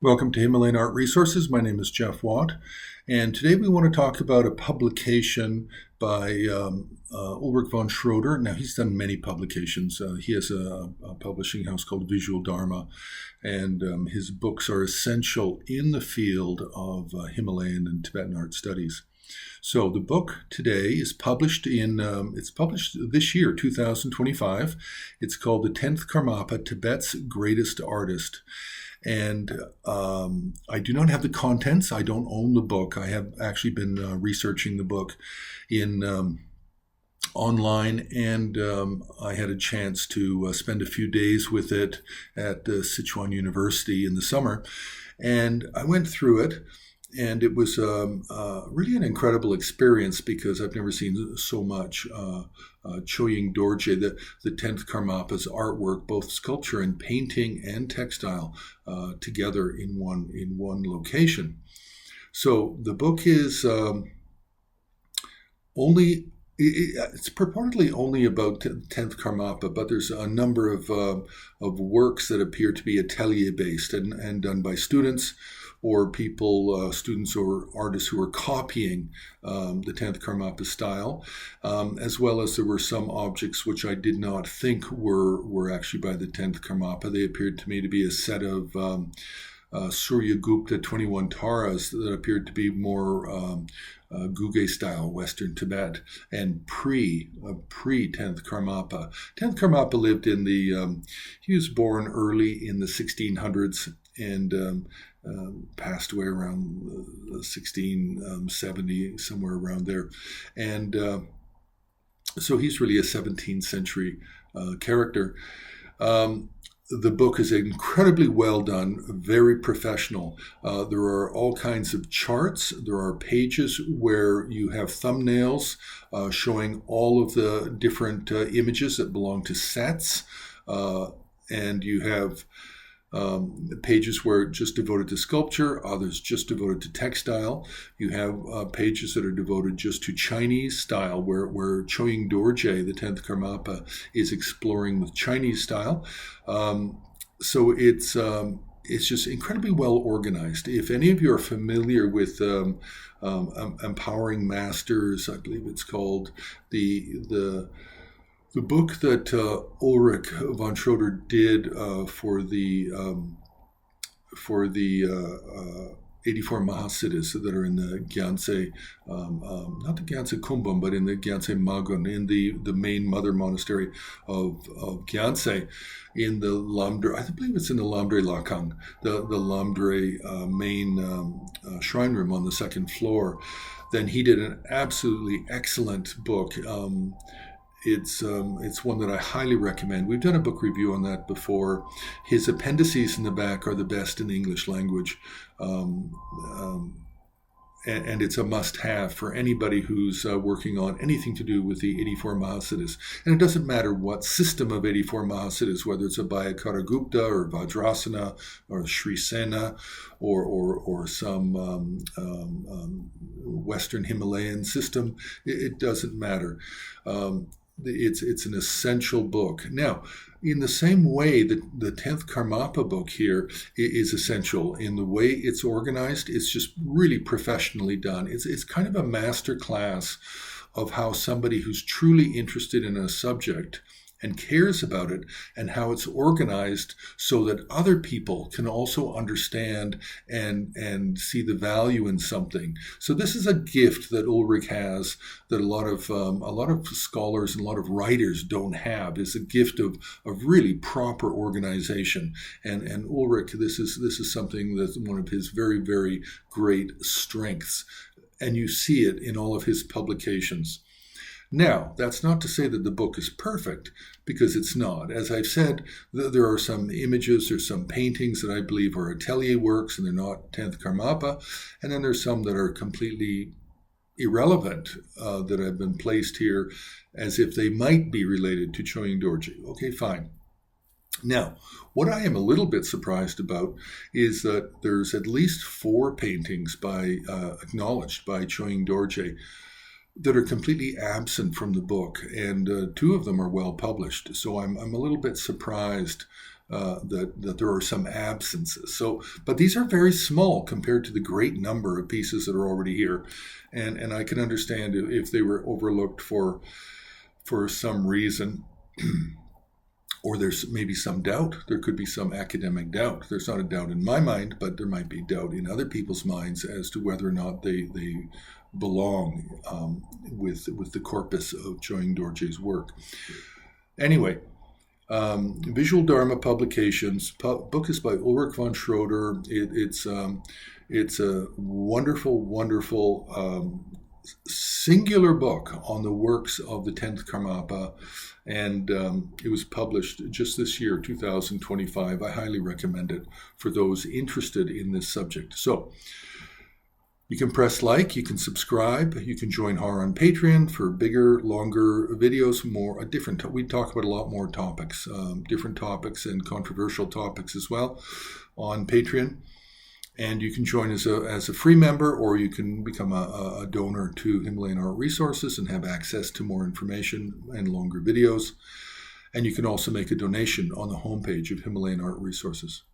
Welcome to Himalayan Art Resources. My name is Jeff Watt, and today we want to talk about a publication by Ulrich von Schroeder. Now, he's done many publications. He has a publishing house called Visual Dharma, and his books are essential in the field of Himalayan and Tibetan art studies. So the book today is published it's published this year, 2025. It's called The 10th Karmapa, Tibet's Greatest Artist. And I do not have the contents. I don't own the book. I have actually been researching the book in online, and I had a chance to spend a few days with it at Sichuan University in the summer. And I went through it, and it was really an incredible experience because I've never seen so much Choying Dorje, the 10th Karmapa's artwork, both sculpture and painting and textile, together in one location. So the book is it's purportedly only about 10th Karmapa, but there's a number of works that appear to be atelier-based and done by students or students or artists who are copying the 10th Karmapa style, as well as there were some objects which I did not think were actually by the 10th Karmapa. They appeared to me to be a set of Surya Gupta 21 Taras that appeared to be more Guge style, Western Tibet, and pre-10th Karmapa. 10th Karmapa lived he was born early in the 1600s and passed away around 1670, somewhere around there. And so he's really a 17th century character. The book is incredibly well done, very professional. There are all kinds of charts. There are pages where you have thumbnails showing all of the different images that belong to sets. And you have pages where just devoted to sculpture, others just devoted to textile. You have pages that are devoted just to Chinese style, where Choying Dorje, the 10th Karmapa, is exploring with Chinese style. So it's just incredibly well organized. If any of you are familiar with Empowering Masters, I believe it's called, the book that Ulrich von Schroeder did for the 84 Mahasiddhis that are in the Gyaltsen, not the Gyaltsen Kumbum, but in the Gyaltsen Magun, in the main mother monastery of Gyaltsen, in the Lamdre, I believe it's in the Lamdre Lakang, the Lamdre main shrine room on the second floor. Then he did an absolutely excellent book. It's one that I highly recommend. We've done a book review on that before. His appendices in the back are the best in the English language. And it's a must-have for anybody who's working on anything to do with the 84 Mahasiddhis. And it doesn't matter what system of 84 Mahasiddhis, whether it's a Bhayakara Gupta or Vajrasana or Sri Sena or some Western Himalayan system. It doesn't matter. It's an essential book. Now, in the same way that the 10th Karmapa book here is essential in the way it's organized, it's just really professionally done. It's kind of a master class of how somebody who's truly interested in a subject and cares about it, and how it's organized so that other people can also understand and see the value in something. So this is a gift that Ulrich has that a lot of scholars and a lot of writers don't have, is a gift of really proper organization. And Ulrich, this is something that's one of his very, very great strengths. And you see it in all of his publications. Now, that's not to say that the book is perfect, because it's not. As I've said, there are some images, there's some paintings that I believe are atelier works and they're not 10th Karmapa, and then there's some that are completely irrelevant that have been placed here as if they might be related to Choying Dorje. Okay, fine. Now, what I am a little bit surprised about is that there's at least 4 paintings acknowledged by Choying Dorje. that are completely absent from the book, and two of them are well published. So I'm a little bit surprised that there are some absences. But these are very small compared to the great number of pieces that are already here, and I can understand if they were overlooked for some reason. Or there's maybe some doubt. There could be some academic doubt. There's not a doubt in my mind, but there might be doubt in other people's minds as to whether or not they belong with the corpus of Choying Dorje's work. Anyway, Visual Dharma Publications. Book is by Ulrich von Schroeder. It's a wonderful, wonderful singular book on the works of the 10th Karmapa, and it was published just this year, 2025. I highly recommend it for those interested in this subject. So you can press like, you can subscribe, you can join HAR on Patreon for bigger, longer videos, more different. We talk about a lot more topics, different topics and controversial topics as well on Patreon. And you can join as a free member, or you can become a donor to Himalayan Art Resources and have access to more information and longer videos. And you can also make a donation on the homepage of Himalayan Art Resources.